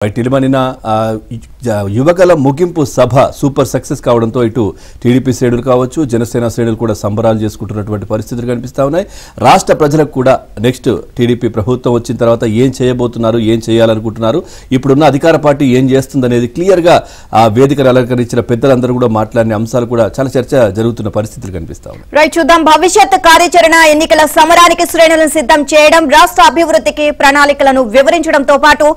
టిలిమనిన యువకుల ముగింపు సభ super success కావడంతో ఇటు టీడీపీ శ్రేణులు కావచ్చు జనసేన శ్రేణులు కూడా సంబరాలు చేసుకుంటున్నటువంటి పరిస్థితులు కనిపిస్తా ఉన్నాయి. రాష్ట్ర ప్రజలకు కూడా నెక్స్ట్ టీడీపీ ప్రభుత్వం వచ్చిన తర్వాత ఏం చేయబోతున్నారు, ఏం చేయాలనుకుంటున్నారు, ఇప్పుడున్న అధికార పార్టీ ఏం చేస్తుందనేది క్లియర్ గా ఆ వేదికను అలంకరించిన పెద్దలందరూ కూడా మాట్లాడిన అంశాలు కూడా చాలా చర్చ జరుగుతున్న పరిస్థితులు కనిపిస్తా ఉన్నాయి. రైట్, చూద్దాం. భవిష్యత్ కార్యాచరణ, ఎన్నికల సమరానికి శ్రేణులను సిద్ధం చేయడం, రాష్ట్ర అభివృద్ధికి ప్రణాళికలను వివరించడంతో పాటు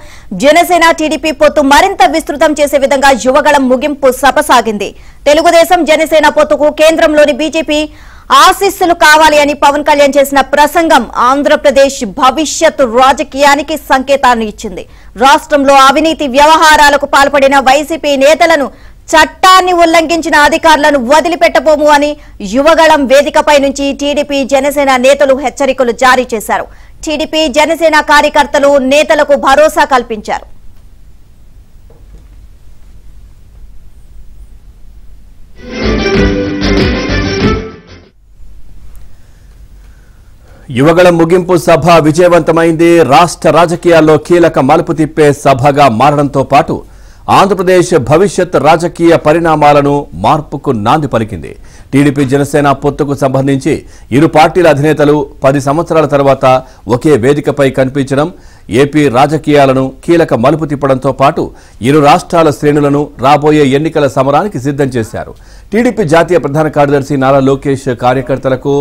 జనసేన టీడీపీ పొత్తు మరింత విస్తృతం చేసే విధంగా యువగళం ముగింపు సభ సాగింది. తెలుగుదేశం జనసేన పొత్తుకు కేంద్రంలోని బీజేపీ ఆశీస్సులు కావాలి అని పవన్ కళ్యాణ్ చేసిన ప్రసంగం ఆంధ్రప్రదేశ్ భవిష్యత్ రాజకీయానికి సంకేతాన్ని ఇచ్చింది. రాష్ట్రంలో అవినీతి వ్యవహారాలకు పాల్పడిన వైసీపీ నేతలను, చట్టాన్ని ఉల్లంఘించిన అధికారులను వదిలిపెట్టబోము అని యువగళం వేదికపై నుంచి టీడీపీ జనసేన నేతలు హెచ్చరికలు జారీ చేశారు. టీడీపీ జనసేన కార్యకర్తలు నేతలకు భరోసా కల్పించారు. యువగళం ముగింపు సభ విజయవంతమైంది. రాష్ట్ర రాజకీయాల్లో కీలక మలుపు తిప్పే సభగా మారడంతో పాటు ఆంధ్రప్రదేశ్ భవిష్యత్ రాజకీయ పరిణామాలను మార్పుకు నాంది పలికింది. టీడీపీ జనసేన పొత్తుకు సంబంధించి ఇరు పార్టీల అధినేతలు 10 సంవత్సరాల తర్వాత ఒకే వేదికపై కనిపించడం ఏపీ రాజకీయాలను కీలక మలుపు తిప్పడంతో పాటు ఇరు రాష్ట్రాల శ్రేణులను రాబోయే ఎన్నికల సమరానికి సిద్ధం చేశారు. టీడీపీ జాతీయ ప్రధాన కార్యదర్శి నారా లోకేష్ కార్యకర్తలకు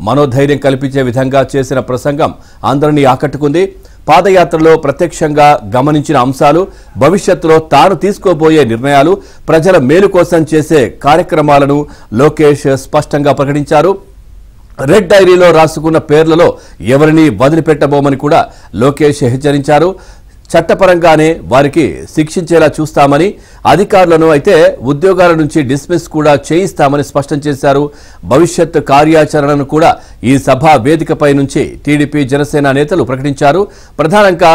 మనోధైర్యం కల్పించే విధంగా చేసిన ప్రసంగం అందరినీ ఆకట్టుకుంది. పాదయాత్రలో ప్రత్యక్షంగా గమనించిన అంశాలు, భవిష్యత్తులో తాను తీసుకోబోయే నిర్ణయాలు, ప్రజల మేలు కోసం చేసే కార్యక్రమాలను లోకేష్ స్పష్టంగా ప్రకటించారు. రెడ్ డైరీలో రాసుకున్న పేర్లలో ఎవరిని వదిలిపెట్టబోమని కూడా లోకేష్ హెచ్చరించారు. చట్టపరంగానే వారికి శిక్షించేలా చూస్తామని, అధికారులను అయితే ఉద్యోగాల నుంచి డిస్మిస్ కూడా చేయిస్తామని స్పష్టం చేశారు. భవిష్యత్ కార్యాచరణను కూడా ఈ సభా వేదికపై నుంచి టీడీపీ జనసేన నేతలు ప్రకటించారు. ప్రధానంగా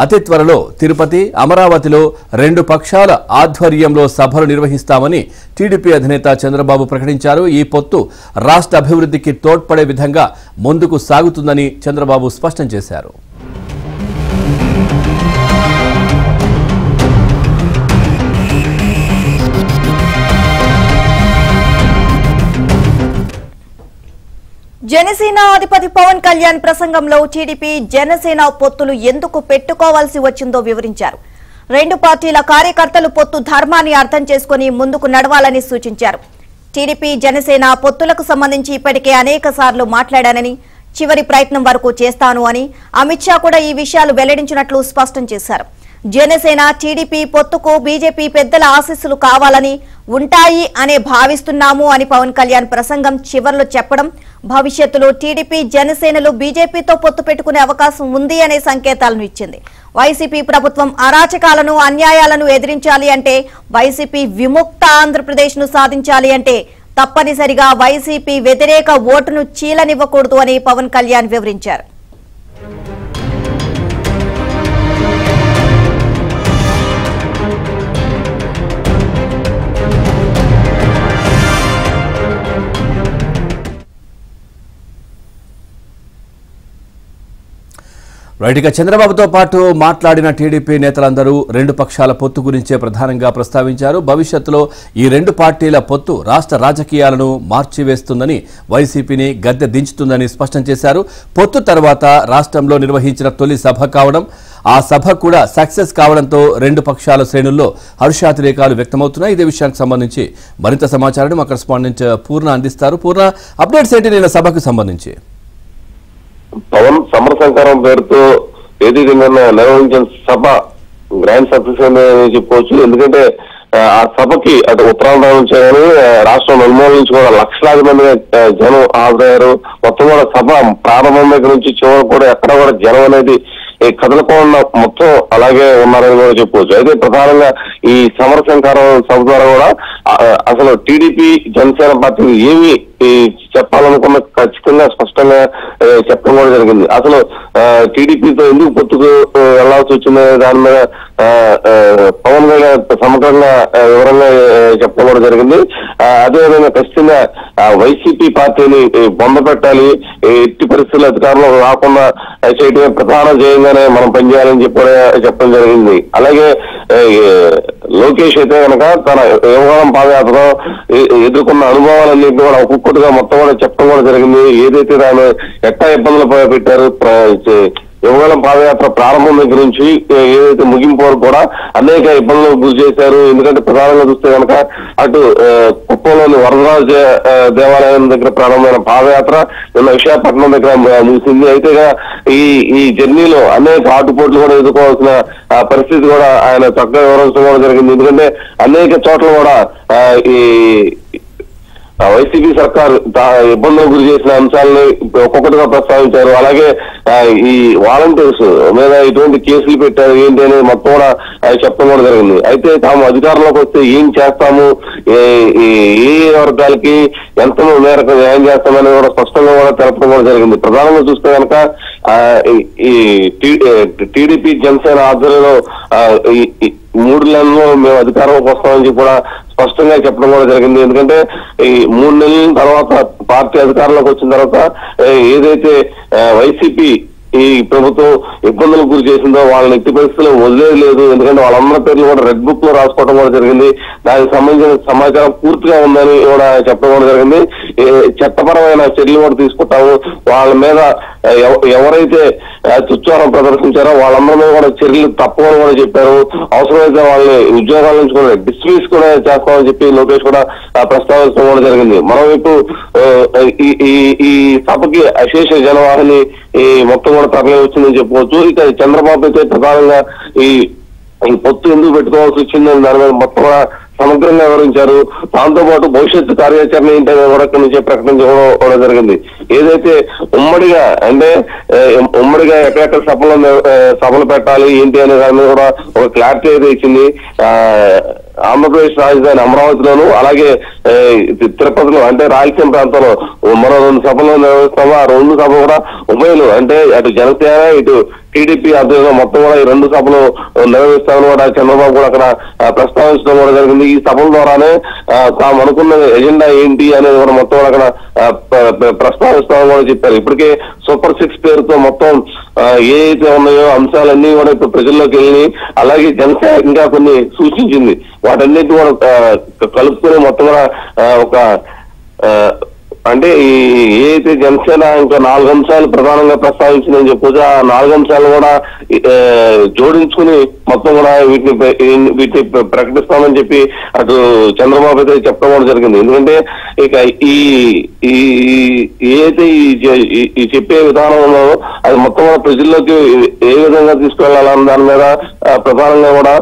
అతి త్వరలో తిరుపతి, అమరావతిలో 2 పక్షాల ఆధ్వర్యంలో సభలు నిర్వహిస్తామని టీడీపీ అధినేత చంద్రబాబు ప్రకటించారు. ఈ పొత్తు రాష్ట్ర అభివృద్ధికి తోడ్పడే విధంగా ముందుకు సాగుతుందని చంద్రబాబు స్పష్టం చేశారు. జనసేన అధిపతి పవన్ కళ్యాణ్ ప్రసంగంలో టీడీపీ జనసేన పొత్తులు ఎందుకు పెట్టుకోవాల్సి వచ్చిందో వివరించారు. 2 పార్టీల కార్యకర్తలు పొత్తు ధర్మాన్ని అర్థం చేసుకుని ముందుకు నడవాలని సూచించారు. టీడీపీ జనసేన పొత్తులకు సంబంధించి ఇప్పటికే అనేక సార్లు మాట్లాడానని, చివరి ప్రయత్నం వరకు చేస్తాను అని అమిత్ షా కూడా ఈ విషయాలు వెల్లడించినట్లు స్పష్టం చేశారు. జనసేన టీడీపీ పొత్తుకు బీజేపీ పెద్దల ఆశీస్సులు కావాలని, ఉంటాయి అనే భావిస్తున్నాము అని పవన్ కళ్యాణ్ ప్రసంగం చివర్లో చెప్పడం భవిష్యత్తులో టీడీపీ జనసేనలు బీజేపీతో పొత్తు పెట్టుకునే అవకాశం ఉంది అనే సంకేతాలను ఇచ్చింది. వైసీపీ ప్రభుత్వం అరాచకాలను, అన్యాయాలను ఎదిరించాలి అంటే, వైసీపీ విముక్త ఆంధ్రప్రదేశ్ ను సాధించాలి అంటే తప్పనిసరిగా వైసీపీ వ్యతిరేక ఓటును చీలనివ్వకూడదు అని పవన్ కళ్యాణ్ వివరించారు. రైట్, ఇక చంద్రబాబుతో పాటు మాట్లాడిన టీడీపీ నేతలందరూ 2 పక్షాల పొత్తు గురించే ప్రధానంగా ప్రస్తావించారు. భవిష్యత్తులో ఈ 2 పార్టీల పొత్తు రాష్ట్ర రాజకీయాలను మార్చివేస్తుందని, వైసీపీని గద్దె దించుతుందని స్పష్టం చేశారు. పొత్తు తర్వాత రాష్ట్రంలో నిర్వహించిన తొలి సభ కావడం, ఆ సభ కూడా సక్సెస్ కావడంతో 2 పక్షాల శ్రేణుల్లో హర్షాతిరేకాలు వ్యక్తమవుతున్నాయి. ఇదే విషయానికి సంబంధించి మరింత సమాచారాన్ని మా కరెస్పాండెంట్ పూర్ణ అందిస్తారు. పూర్ణ, అప్డేట్స్ ఏంటి నిన్న సభకు సంబంధించి? పవన్ సమర సంకారం పేరుతో ఏదైతే నిర్వహించిన సభ గ్రాండ్ సక్సెస్ అని చెప్పుకోవచ్చు. ఎందుకంటే ఆ సభకి అటు ఉత్తరాంధ్ర నుంచి కానీ రాష్ట్రం నలుమూల నుంచి కూడా లక్షలాది మంది జనం హాజరయ్యారు. మొత్తం కూడా సభ ప్రారంభం దగ్గర నుంచి చివరి కూడా ఎక్కడ కూడా జనం అనేది కదలకుండా మొత్తం అలాగే ఉన్నారని కూడా చెప్పుకోవచ్చు. అయితే ప్రధానంగా ఈ సమర సంకారం సభ ద్వారా కూడా అసలు టీడీపీ జనసేన పార్టీ ఏమి చెప్పాలనుకున్న ఖచ్చితంగా స్పష్టంగా చెప్పడం కూడా జరిగింది. అసలు టీడీపీతో ఎందుకు పొత్తుకు వెళ్లాల్సి వచ్చింది దాని మీద పవన్ కళ్యాణ్ సమగ్రంగా వివరంగా చెప్పడం కూడా జరిగింది. అదేవిధంగా ఖచ్చితంగా వైసీపీ పార్టీని బొందపెట్టాలి, ఎట్టి పరిస్థితుల్లో అధికారంలో రాకుండా చేయడమే ప్రధాన ధ్యేయంగానే మనం పనిచేయాలని చెప్పడం జరిగింది. అలాగే లోకేష్ అయితే కనుక తన యువగలం పాదయాత్రలో ఎదుర్కొన్న అనుభవాలన్నింటినీ కూడా ఒక్కొక్కటిగా మొత్తం కూడా చెప్పడం కూడా జరిగింది. ఏదైతే దాన్ని ఎట్టా ఇబ్బందులు పెట్టారు, యువగలం పాదయాత్ర ప్రారంభం దగ్గర నుంచి ఏదైతే ముగింపు వరకు కూడా అనేక ఇబ్బందులకు గురి చేశారు. ఎందుకంటే ప్రధానంగా చూస్తే కనుక అటు కుప్పంలోని వరదరాజ దేవాలయం దగ్గర ప్రారంభమైన పాదయాత్ర నిన్న విశాఖపట్నం దగ్గర ముగిసింది. అయితే ఈ జర్నీలో అనేక ఆటుపోట్లు కూడా ఎదుర్కోవాల్సిన పరిస్థితి కూడా ఆయన చక్కగా వివరించడం కూడా జరిగింది. ఎందుకంటే అనేక చోట్ల కూడా ఈ వైసీపీ సర్కార్ ఇబ్బందులకు గురి చేసిన అంశాలని ఒక్కొక్కటిగా ప్రస్తావించారు. అలాగే ఈ వాలంటీర్స్ మీద ఇటువంటి కేసులు పెట్టారు ఏంటి అనేది మొత్తం కూడా చెప్పడం కూడా జరిగింది. అయితే తాము అధికారంలోకి వస్తే ఏం చేస్తాము, ఏ వర్గాలకి ఎంత మేరకు న్యాయం చేస్తామని కూడా స్పష్టంగా కూడా తెలపడం కూడా జరిగింది. ప్రధానంగా చూస్తే కనుక ఈ టీడీపీ జనసేన ఆధ్వర్యంలో 3 నెలల్లో మేము అధికారంలోకి వస్తామని చెప్పి కూడా స్పష్టంగా చెప్పడం కూడా జరిగింది. ఎందుకంటే ఈ 3 నెలల తర్వాత పార్టీ అధికారంలోకి వచ్చిన తర్వాత ఏదైతే వైసీపీ ఈ ప్రభుత్వం ఇబ్బందులకు గురి చేసిందో వాళ్ళని ఎట్టి పరిస్థితుల్లో వదిలేదు లేదు. ఎందుకంటే వాళ్ళందరి పేర్లు కూడా రెడ్ బుక్ లో రాసుకోవడం కూడా జరిగింది. దానికి సంబంధించిన సమాచారం పూర్తిగా ఉందని కూడా చెప్పడం కూడా జరిగింది. చట్టపరమైన చర్యలు కూడా తీసుకుంటాము, వాళ్ళ మీద ఎవరైతే తుచ్చారం ప్రదర్శించారో వాళ్ళందరి మీద కూడా చర్యలు తప్పవని కూడా చెప్పారు. అవసరమైతే వాళ్ళని ఉద్యోగాల నుంచి కూడా డిస్మిస్ కూడా చేస్తామని చెప్పి లోకేష్ కూడా ప్రస్తావించడం కూడా జరిగింది. మరోవైపు ఈ సభకి అశేష జనవాహిని ఈ మొత్తం కూడా తరలి వచ్చిందని చెప్పవచ్చు. ఇక చంద్రబాబు అయితే ప్రధానంగా ఈ పొత్తు ఎందుకు పెట్టుకోవాల్సి వచ్చిందని దాని మీద మొత్తం కూడా సమగ్రంగా వివరించారు. దాంతో పాటు భవిష్యత్తు కార్యాచరణ ఏంటనే కూడా ఇక్కడి నుంచే ప్రకటించడం జరిగింది. ఏదైతే ఉమ్మడిగా అంటే ఉమ్మడిగా ఎక్కడెక్కడ సభలు పెట్టాలి ఏంటి అనే దాని మీద కూడా ఒక క్లారిటీ అయితే ఇచ్చింది. ఆంధ్రప్రదేశ్ రాజధాని అమరావతిలోను అలాగే తిరుపతిలో అంటే రాయలసీమ ప్రాంతంలో మరో 2 సభలు నిర్వహిస్తాము. ఆ 2 సభలు కూడా ఉభయలు అంటే అటు జనసేన ఇటు టీడీపీ ఆధ్వర్యంలో మొత్తం కూడా ఈ 2 సభలు నిర్వహిస్తామని కూడా చంద్రబాబు కూడా అక్కడ ప్రస్తావించడం కూడా జరిగింది. ఈ సభల ద్వారానే తాము అనుకున్న ఎజెండా ఏంటి అనేది కూడా మొత్తం కూడా అక్కడ ప్రస్తావిస్తామని కూడా చెప్పారు. ఇప్పటికే సూపర్ 6 పేరుతో మొత్తం ఏదైతే ఉన్నాయో అంశాలన్నీ కూడా ఇప్పుడు ప్రజల్లోకి వెళ్ళి అలాగే జనసేన ఇంకా కొన్ని సూచించింది. వాటన్నిటి కూడా కలుపుకుని మొత్తం కూడా ఒక అంటే ఏదైతే జనసేన ఇంకా 4 అంశాలు ప్రధానంగా ప్రస్తావించిందని చెప్పొచ్చు. ఆ 4 అంశాలు కూడా జోడించుకుని మొత్తం కూడా వీటిని ప్రకటిస్తామని చెప్పి అటు చంద్రబాబు అయితే చెప్పడం కూడా జరిగింది. ఎందుకంటే ఇక ఏదైతే ఈ చెప్పే విధానం ఉన్నదో అది మొత్తం కూడా ప్రజల్లోకి ఏ విధంగా తీసుకెళ్లాలన్న దాని మీద ప్రధానంగా కూడా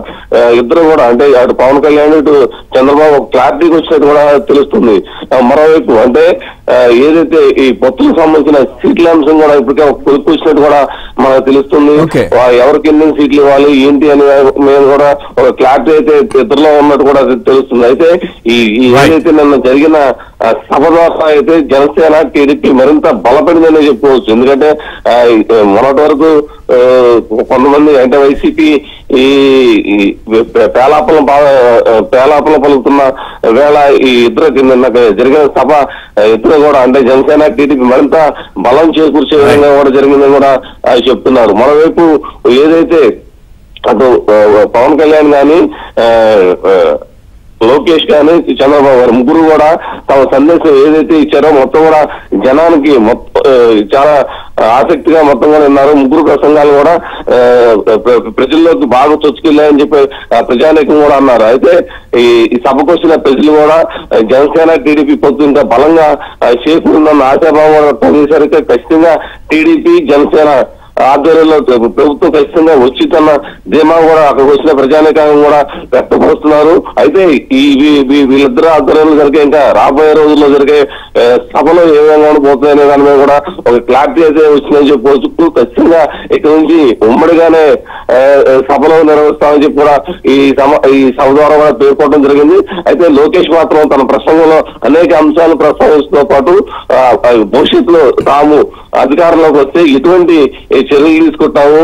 ఇద్దరు కూడా అంటే అటు పవన్ కళ్యాణ్ ఇటు చంద్రబాబు క్లారిటీకి వచ్చినట్టు కూడా తెలుస్తుంది. మరోవైపు అంటే ఏదైతే ఈ పొత్తులకు సంబంధించిన సీట్ల అంశం కూడా ఇప్పటికే కొలుపు వచ్చినట్టు కూడా మనకు తెలుస్తుంది. ఎవరికి ఎన్ని సీట్లు ఇవ్వాలి ఏంటి అనే మీద కూడా ఒక క్లారిటీ అయితే ఇద్దరులో ఉన్నట్టు కూడా తెలుస్తుంది. అయితే ఏదైతే నిన్న జరిగిన సభ ద్వారా అయితే జనసేన టీడీపీ మరింత బలపడిందని చెప్పుకోవచ్చు. ఎందుకంటే మొన్నటి వరకు కొంతమంది అంటే వైసీపీ ఈ పేలాపలు పలుకుతున్న వేళ ఈ ఇద్దరు నిన్న జరిగిన సభ ఇద్దరు కూడా అంటే జనసేన టీడీపీ మరింత బలం చేకూర్చే విధంగా కూడా జరిగిందని కూడా చెప్తున్నారు. మరోవైపు ఏదైతే అటు పవన్ కళ్యాణ్ గాని లోకేష్ గాని చంద్రబాబు గారు ముగ్గురు కూడా తమ సందేశం ఏదైతే ఇచ్చారో మొత్తం కూడా జనానికి చాలా ఆసక్తిగా మొత్తం కూడా ఉన్నారు. ముగ్గురు ప్రసంగాలు కూడా ప్రజల్లోకి బాగా చొచ్చుకెళ్ళాయని చెప్పి ప్రజానీకం కూడా అన్నారు. అయితే ఈ సభకు వచ్చిన ప్రజలు కూడా జనసేన టీడీపీ పొత్తు ఇంకా బలంగా చేకూరుందన్న ఆశాభావం వ్యక్తం చేశారు. ఖచ్చితంగా టీడీపీ జనసేన ఆధ్వర్యంలో ప్రభుత్వం ఖచ్చితంగా వచ్చి తన ధీమా కూడా అక్కడికి వచ్చిన ప్రజానీకాన్ని కూడా వ్యక్తపరుస్తున్నారు. అయితే వీళ్ళిద్దరు ఆధ్వర్యంలో జరిగే ఇంకా రాబోయే రోజుల్లో జరిగే సభలో ఏ విధంగా పోతుందనే దాని మీద కూడా ఒక క్లారిటీ అయితే వచ్చిందని చెప్పుకోవచ్చు. ఖచ్చితంగా ఇక్కడ నుంచి ఉమ్మడిగానే సభలో నిర్వహిస్తామని చెప్పి కూడా ఈ సభ ద్వారా కూడా పేర్కొనడం జరిగింది. అయితే లోకేష్ మాత్రం తన ప్రసంగంలో అనేక అంశాలు ప్రస్తావించడంతో పాటు భవిష్యత్తులో తాము అధికారంలోకి వస్తే ఎటువంటి చర్యలు తీసుకుంటాము,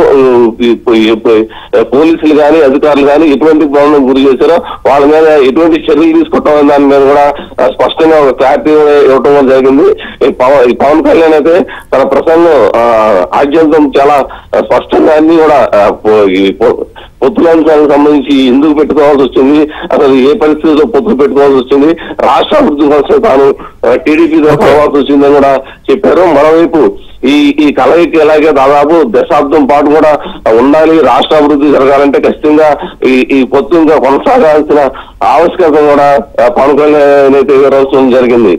పోలీసులు కానీ అధికారులు కానీ ఎటువంటి ప్రాబ్లం గురి చేశారో వాళ్ళ మీద ఎటువంటి చర్యలు తీసుకుంటామని దాని మీద కూడా స్పష్టంగా ఒక క్లారిటీ ఇవ్వటం జరిగింది. ఈ పవన్ కళ్యాణ్ అయితే తన ప్రసంగం ఆద్యంతం చాలా స్పష్టంగా అన్ని కూడా పొత్తుల అంశాలకు సంబంధించి ఎందుకు పెట్టుకోవాల్సి వచ్చింది, అసలు ఏ పరిస్థితుల్లో పొత్తులు పెట్టుకోవాల్సి వచ్చింది, రాష్ట్ర అభివృద్ధి కోసం తాను టీడీపీతో పోవాల్సి వచ్చిందని కూడా చెప్పారు. మరోవైపు ఈ కలయిక ఎలాగే దాదాపు దశాబ్దం పాటు కూడా ఉండాలి, రాష్ట్ర అభివృద్ధి జరగాలంటే ఖచ్చితంగా ఈ పొత్తు ఇంకా కొనసాగాల్సిన ఆవశ్యకత కూడా పవన్ కళ్యాణ్ అయితే జరిగింది.